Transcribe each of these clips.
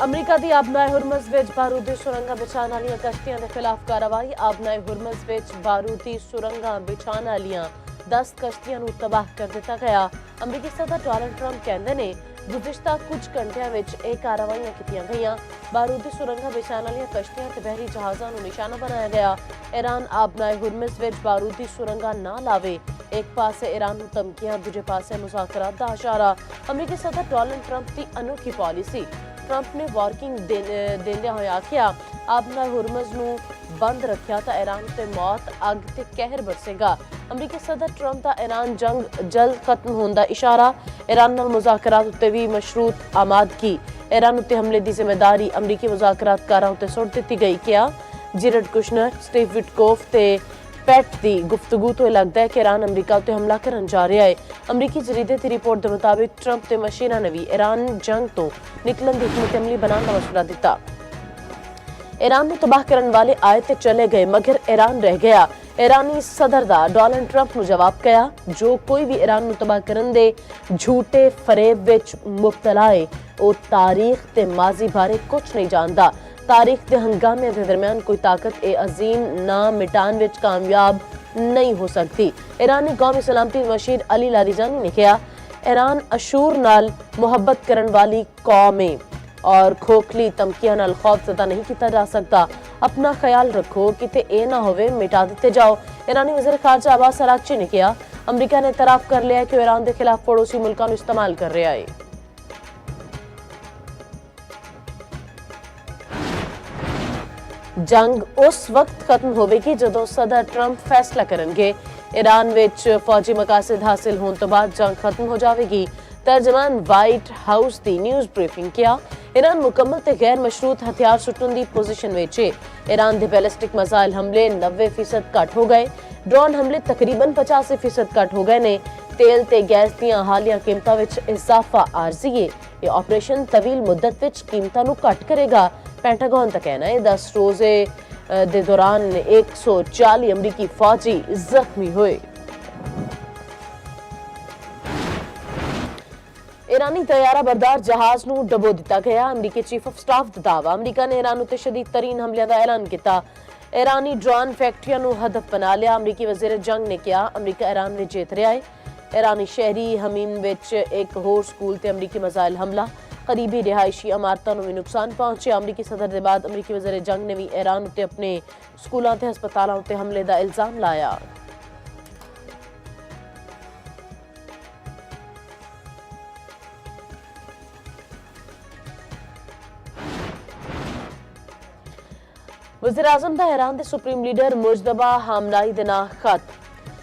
America ਦੀ ਆਬਨਾਏ ਹੁਰਮਜ਼ ਵਿੱਚ ਬਾਰੂਦੀ ਸੁਰੰਗਾਂ ਵਿਛਾਉਣ ਵਾਲੀਆਂ ਕਸ਼ਤੀਆਂ ਦੇ ਖਿਲਾਫ ਕਾਰਵਾਈ। ਆਬਨਾਏ ਹੁਰਮਜ਼ ਵਿੱਚ ਬਾਰੂਦੀ ਸੁਰੰਗਾਂ ਵਿਛਾਉਣ ਵਾਲੀਆਂ 10 ਕਸ਼ਤੀਆਂ ਨੂੰ ਤਬਾਹ ਕਰ ਦਿੱਤਾ ਗਿਆ। ਅਮਰੀਕੀ ਸਦਰ ਡੋਨਾਲਡ ਟਰੰਪ ਕਹਿੰਦੇ ਨੇ ਗੁਜ਼ਸ਼ਤਾ ਕੁਝ ਘੰਟਿਆਂ ਵਿੱਚ ਇਹ ਕਾਰਵਾਈਆਂ ਕੀਤੀਆਂ ਗਈਆਂ। ਬਾਰੂਦੀ ਸੁਰੰਗਾਂ ਵਿਛਾਉਣ ਵਾਲੀਆਂ ਕਸ਼ਤੀਆਂ ਤੇ ਬਹਿਰੀ ਜਹਾਜ਼ਾਂ ਨੂੰ ਨਿਸ਼ਾਨਾ ਬਣਾਇਆ ਗਿਆ। ਈਰਾਨ ਆਬਨਾਏ ਹੁਰਮਜ਼ ਵਿੱਚ ਬਾਰੂਦੀ ਸੁਰੰਗਾਂ ਨਾ ਲਾਵੇ। ਇੱਕ ਪਾਸੇ ਈਰਾਨ ਨੂੰ ਧਮਕੀਆਂ, ਦੂਜੇ ਪਾਸੇ ਮੁਜ਼ਾਕਰਾਤ ਦਾ ਇਸ਼ਾਰਾ। ਅਮਰੀਕੀ ਸਦਰ ਡੋਨਾਲਡ ਟਰੰਪ ਦੀ ਅਨੋਖੀ ਪਾਲਿਸੀ। ट्रंप ने वार्निंग देंदे होए आखिया आबनाए हुरमज़ नूं बंद रखिया तां ईरान ते मौत, अग ते कहर बरसेगा। अमरीकी सदर ट्रंप दा ईरान जंग जल्द खत्म होने दा इशारा। ईरान नाल मुज़ाकरात उत्ते भी मशरूत आमादगी। ईरान उत्ते हमले दी जिम्मेदारी अमरीकी मुज़ाकरातकारां उत्ते सुट दित्ती गई। क्या जेरेड कुशनर, स्टीव विटकोफ ते पैट की गुफ्तगू तो लगता है कि ईरान अमरीका उत्ते हमला करन जा रहा है। अमरीकी जरीदे की रिपोर्ट के मुताबिक ट्रंप ते मशीना ने भी ईरान जंग तो निकलन की हिकमत अमली बनाने का मशवरा दिता। ईरान को तबाह करने वाले आए ते चले गए मगर ईरान रह गया। ईरानी सदर दा डोनाल्ड ट्रंप नूं जवाब कहा जो कोई भी ईरान नूं तबाह करन दे झूठे फरेब विच मुबतला है वो तारीख ते माजी बारे कुछ नहीं जानता। तारीख के हंगामे के दरमियान कोई ताकत ए अजीम ना मिटान विच कामयाब नहीं हो सकती। ईरानी कौमी सलामती मशीर अली लारीजानी ने कहा ईरान अशूर नाल मुहब्बत करन वाली कौम है और खोखली धमकियां नाल खौफजदा नहीं किया जा सकता। अपना ख्याल रखो किते ए ना होवे मिटा दिते जाओ। ईरानी वज़ीर खारजा अब्बास अरागची ने कहा अमरीका ने इतराफ कर लिया कि ईरान के खिलाफ पड़ोसी मुल्कों को इस्तेमाल कर रहा है। जंग उस वक्त खत्म होगी जदों सदर ट्रंप फैसला करेंगे। ईरान विच फौजी मकासद हासिल होने तो बाद जंग खत्म हो जाएगी। तर्जमान व्हाइट हाउस की न्यूज़ ब्रीफिंग किया ईरान मुकम्मल ते गैर मशरूत हथियार सुट्टण की पोजीशन विच है। ईरान के बैलिस्टिक मिसाइल हमले 90% घट हो गए। ड्रोन हमले तकरीबन 85% घट हो गए ने। तेल ते गैस दीआं हालिया कीमतां विच इजाफा आरजी है। ये ऑपरेशन तवील मुद्दत विच कीमतां नूं घट करेगा। पेंटागन का कहना है 10 रोजे दे दौरान 140 अमरीकी फौजी जख्मी हुए। ईरानी तैयारा बरदार जहाज नूं डबो दिता गया। अमरीकी चीफ ऑफ स्टाफ दा दावा अमरीका ने ईरान उत्ते शदीद तरीन हमलियां दा ऐलान किया। ईरानी ड्रोन फैक्ट्रियां नूं हदफ बना लिया। अमरीकी वज़ीर जंग ने कहा अमरीका ईरान में जीत रहा है। ईरानी शहरी हमीम विच एक होर स्कूल ते अमरीकी मिसाइल हमला। करीबी रिहायशी इमारतों में नुकसान पहुंचे। अमरीकी सदर के बाद अमरीकी वज़ीर जंग ने भी ईरान उत्ते अपने स्कूलों ते हस्पतालों उत्ते हमले का इल्जाम लाया। वज़ीर आज़म दा ईरान के सुप्रीम लीडर मुजतबा हमनाई दे नां खत।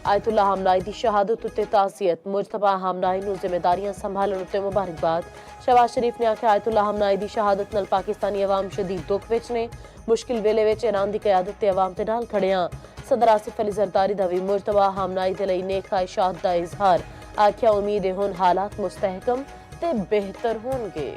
आयतुल्ला हमनाई की शहादत उत्ते ताज़ियत। मुजतबा हमनाई नूं जिम्मेदारियां संभालण उत्ते मुबारकबाद। शहबाज शरीफ ने आख्या आयतुल्ला हमनाई दी शहादत नाल पाकिस्तानी अवाम शदीद दुख विच ने। मुश्किल वेले विच ईरान दी क़यादत ते अवाम दे नाल खड़े हां। सदर आसिफ अली जरदारी दा भी मुजतबा हमनाई दे लई नेक ख्वाहिशात दा इजहार। आख्या उम्मीद है हुण हालात मुस्तहकम ते बेहतर होणगे।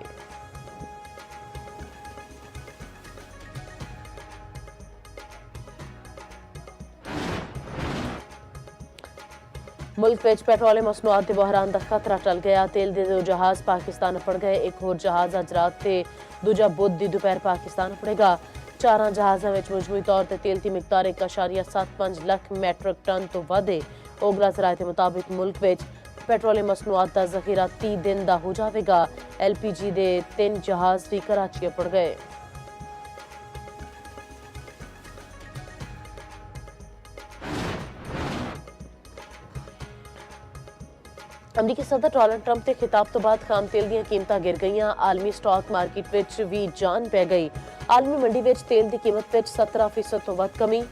मुल्क विच पेट्रोलियम मसनूआत के बहरान का खतरा टल गया। तेल के 2 जहाज पाकिस्तान अपड़ गए। एक होर जहाज अज रात ते दूजा बुध की दोपहर पाकिस्तान अपड़ेगा। 4 जहाज़ों में मजमूई तौर पर तेल की मिकदार 1.75 लाख मैट्रिक टन तो वधे। ओगला ज़राए के मुताबिक मुल्क विच पेट्रोलियम मसनूआत का जखीरा 30 दिन का हो जाएगा। LPG के 3 जहाज भी कराची अपड़ गए। अमरीकी सदर डोनाल्ड ट्रंप के खिताब तो बाद खाम तेल दी कीमतां गिर गईयां। आलमी स्टॉक मार्केट विच भी जान पै गई। आलमी मंडी विच तेल की कीमत विच 17% तो वध कमी।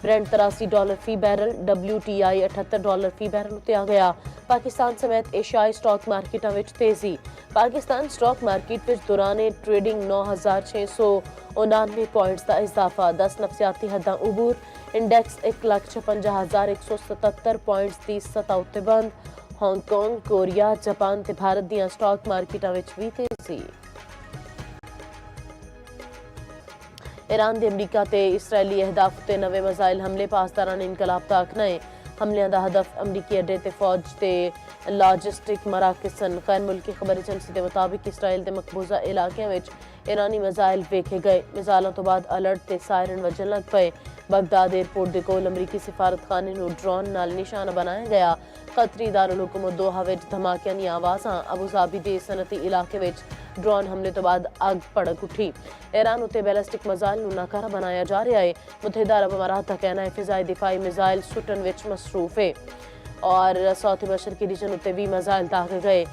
ब्रेंट $83 फी बैरल। WTI $78 फी बैरल उत्ते आ गया। पाकिस्तान समेत एशियाई स्टॉक मार्केटां विच तेजी। पाकिस्तान स्टॉक मार्केट विच दौरान ट्रेडिंग 9699 पॉइंट्स का इजाफा। 10 नफसियाती हद्दां उबूर। इंडेक्स 1,56,177 पॉइंट्स की सतह उत्ते बंद। हांगकांग, कोरिया, जापान ते भारत दीआं स्टॉक मार्केटां विच भी तेजी। ईरान दे अमरीका ते इसराइली अहदाफ ते नवे मिसाइल हमले। पासदारान इनकलाब दा आखना है हमलियां दा हदफ अमरीकी अड्डे ते फौज ते लॉजिस्टिक मराकज़ सन। गैर मुल्की खबर एजेंसी के मुताबिक इसराइल के मकबूजा इलाके में ईरानी मिसाइल वेखे गए। मिसाइलों तो बाद अलर्ट ते सायरन वजन लग पे। बगदाद एयरपोर्ट दे कोल अमरीकी सिफारतखाने नूं ड्रोन नाल निशाना बनाया गया। कतरी दारुल हुकूमत दोहा विच धमाकियां दी आवाज़ां। अबू धाबी दे सनती इलाके विच ड्रोन हमले तो बाद अग भड़क उठी। ईरान उत्ते बैलिस्टिक मिसाइल नूं नाकारा बनाया जा रहा है। मुत्तहिदा अरब अमारात का कहना है फिजाई दिफाई मिसाइल सुटन विच मसरूफ है और सऊदी मशरकी रीजन उत्ते भी मिसाइल दागे गए।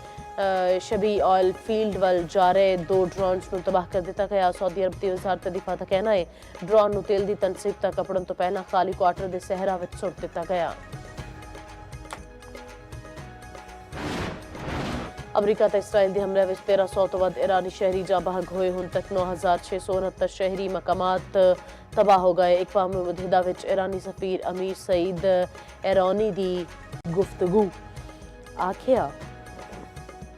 शबी ऑयल फील्ड वल जा रहे 2 ड्रोन्स नूं तबाह कर दिता गया। सऊदी अरब दी वजारत दिफा का कहना है ड्रोन नूं तेल दी तनसीब तक अपड़न तो पहला खाली क्वार्टर दे सहरा विच सुट दिता गया। अमरीका ते इसराइल दे हमले विच 1300 तो वध ईरानी शहरी जा बहक होए। हुण तक 9669 शहरी मकामात तबाह हो गए। अक़वाम मुत्तहिदा विच ईरानी सफीर अमीर सईद एरानी दी गुफ्तगू आखिया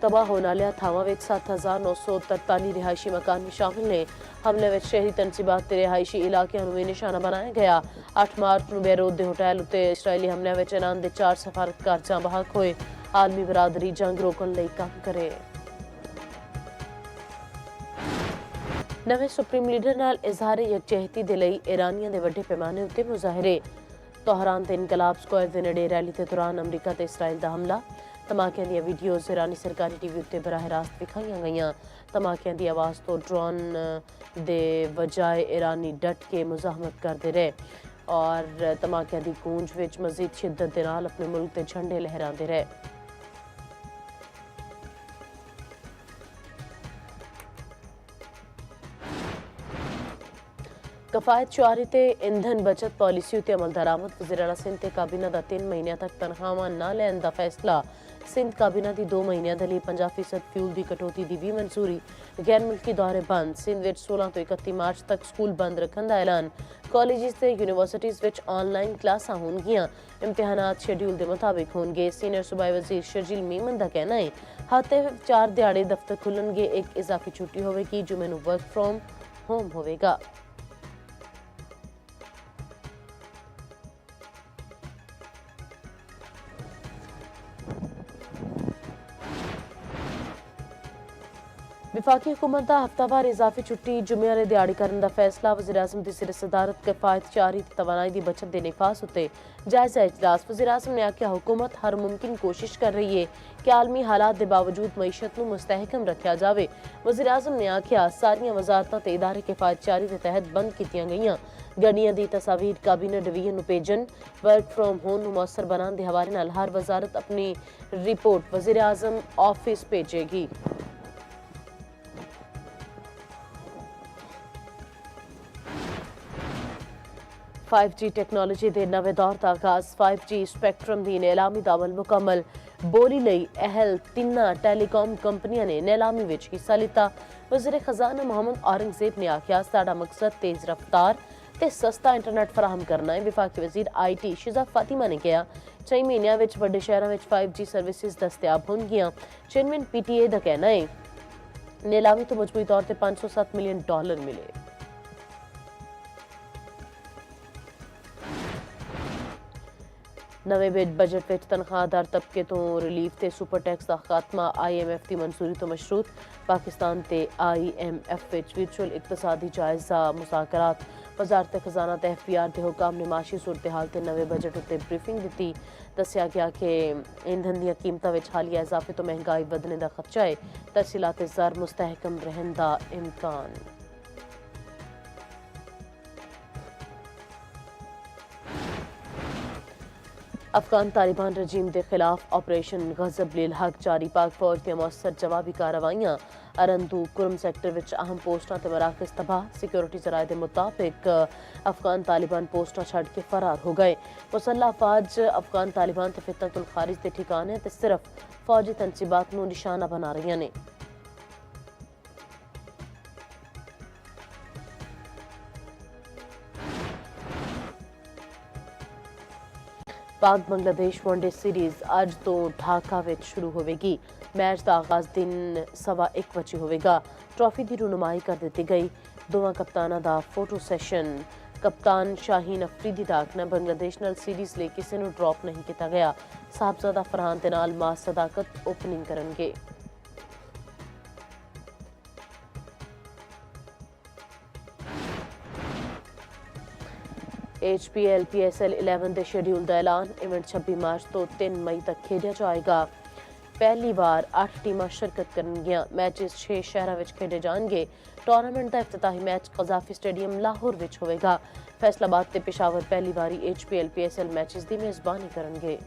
तबाह होने वाले थावां विच 7943 रिहायशी मकान भी शामिल ने। हमले विच शहरी तनसीबात ते रिहायशी इलाकियां नूं भी निशाना बनाया गया। 8 मार्च नूं बेरूत दे होटल उत्ते इसराइली हमलियां विच ईरान दे 4 सफारतकार जां बहक होए। आलमी बरादरी जंग रोकण लई काम करे। नवे सुप्रीम लीडर नाल इजहार यकजहती दे लई ईरानियां दे वड्डे पैमाने उत्ते मुजाहिरे। तोहरान ते इनकलाब स्क्वायर दे नेड़े रैली दे दौरान अमरीका ते इसराइल दा हमला। धमाकियां दी वीडियोज़ ईरानी सरकारी टीवी उत्ते बराह रास्त दिखाईयां गईयां। धमाकियां दी आवाज़ तो ड्रोन दे बजाए ईरानी डट के मुजाहमत करते रहे और धमाकियां दी गूंज विच मजीद शिद्दत दे नाल अपने मुल्क दे झंडे लहराते रहे। कफायत शुआरी ते ईंधन बचत पॉलिसी उत्ते अमल दरामद। वज़ीर आला सिंध ते काबीना दा 3 महीनों तक तनख्वाहां न लैण दा फैसला। सिंध काबीना दी 2 महीनों दे लई 50% फ्यूल दी कटौती दी भी मंजूरी। गैर मुल्की दौरे बंद। सिंध विच 16 तो 31 मार्च तक स्कूल बंद रखण दा ऐलान। कॉलेजिस ते यूनिवर्सिटीज़ विच ऑनलाइन क्लासां होणगियां। इम्तिहानात शेड्यूल दे मुताबिक होणगे। सीनियर सूबाई वज़ीर शर्जील मीमन दा कहना है हफ्ते 4 दिहाड़े दफ्तर खुलणगे। एक इजाफी छुट्टी होवेगी। जुमे नूं वर्क फ्रॉम होम होवेगा। विफाकी हुकूमत का हफ्तावार इजाफी छुट्टी जुमे वाले दिहाड़ी करने का फैसला। वज़ीर आज़म की सिर सदारत किफायत जारी तवानाई की बचत के निफास उत्ते जायजा इजलास। वज़ीर आज़म ने आख्या हुकूमत हर मुमकिन कोशिश कर रही है कि आलमी हालात के बावजूद मईशत को मुस्तहकम रखा जाए। वज़ीर आज़म ने आख्या सारिया वजारतां ते इदारे किफायत जारी के तहत बंद कीतियां गईयां। गड्डियां दी तस्वीर काबीना डिवीजन नूं भेजन। वर्क फ्रॉम होम नूं मौसर बनाने के हवाले नाल हर वजारत अपनी रिपोर्ट वज़ीर आज़म ऑफिस भेजेगी। 5G टेक्नोलॉजी के नवे दौर का आगाज। 5G स्पैक्ट्रम की नीलामी का अमल मुकम्मल। बोली लई अहल 3 टेलीकॉम कंपनियां ने नीलामी विच हिस्सा लिता। वज़ीर खजाना मोहम्मद औरंगजेब ने आख्या साडा मकसद तेज रफ्तार ते सस्ता इंटरनेट फराहम करना है। विफाकी वज़ीर IT शिजा फातिमा ने कहा 6 महीनों में वड्डे शहरों में 5G सर्विसेज दस्तयाब होणगियां। चेयरमैन PTA का कहना है नीलामी तो मजमूई तौर पर $507 मिलियन मिले। नवे बजट विच तनख्वाहदार तबके तो रिलीफ ते सुपर टैक्स का खात्मा। IMF की मंजूरी तो मशरूत। पाकिस्तान ते IMF विच वर्चुअल इकतसादी जायजा मुज़ाकरात। वजारत खजाना ते FBR के हुकाम ने माशी सूरत हाल ते नवे बजट उत्ते ब्रीफिंग दी। दस्या गया कि ईंधन दी कीमतां विच हालिया इजाफे तो महंगाई वधने का खदशा है। तफसीलात ज़र मुस्तहकम रहन दा इम्कान। अफगान तालिबान रजीम के खिलाफ ऑपरेशन गजब लिल हक जारी। पाक फौज की मौसर जवाबी कार्रवाइयां। अरंदू कुरम सेक्टर विच अहम पोस्टां ते मराकज़ तबाह। सिक्योरिटी जराये के मुताबिक अफगान तालिबान पोस्टां छड़ के फरार हो गए। मुसल्ला अफवाज अफगान तालिबान ते फितनतुल खारिज के ठिकाने ते सिर्फ फौजी तनसीबात नूं निशाना बना रही ने। पाक बांग्लादेश वनडे सीरीज अज तो ढाका विच शुरू होगी। मैच का आगाज दिन 1:15 बजे होगा। ट्रॉफी की रुनुमाई कर दी गई। दोवां कप्ताना का फोटो सैशन ਕਪਤਾਨ ਸ਼ਾਹੀਨ ਅਫਰੀਦੀ ਦਾ ਆਖਣਾ ਬੰਗਲਾਦੇਸ਼ ਨਾਲ ਸੀਰੀਜ਼ ਲਈ ਕਿਸੇ ਨੂੰ ਡ੍ਰੌਪ ਨਹੀਂ ਕੀਤਾ ਗਿਆ। ਸਾਹਿਬਜ਼ਾਦਾ ਫਰਹਾਨ ਦੇ ਨਾਲ ਮਾਂ ਸਦਾਕਤ ਓਪਨਿੰਗ ਕਰਨਗੇ। HPL PSL 11 ਦੇ ਸ਼ੈਡਿਊਲ ਦਾ ਐਲਾਨ। ਇਵੈਂਟ 26 ਮਾਰਚ ਤੋਂ 3 ਮਈ ਤੱਕ ਖੇਡਿਆ ਜਾਏਗਾ। ਪਹਿਲੀ ਵਾਰ 8 ਟੀਮਾਂ ਸ਼ਿਰਕਤ ਕਰਨਗੀਆਂ। ਮੈਚਸ 6 ਸ਼ਹਿਰਾਂ ਵਿੱਚ ਖੇਡੇ ਜਾਣਗੇ। ਟੂਰਨਾਮੈਂਟ ਦਾ ਇਫਤਿਤਾਹੀ ਮੈਚ ਕਜ਼ਾਫੀ ਸਟੇਡੀਅਮ ਲਾਹੌਰ ਵਿੱਚ ਹੋਵੇਗਾ। ਫੈਸਲਾਬਾਦ ਤੇ ਪਿਸ਼ਾਵਰ ਪਹਿਲੀ ਵਾਰੀ HPL PSL ਮੈਚਸ ਦੀ ਮੇਜ਼ਬਾਨੀ ਕਰਨਗੇ।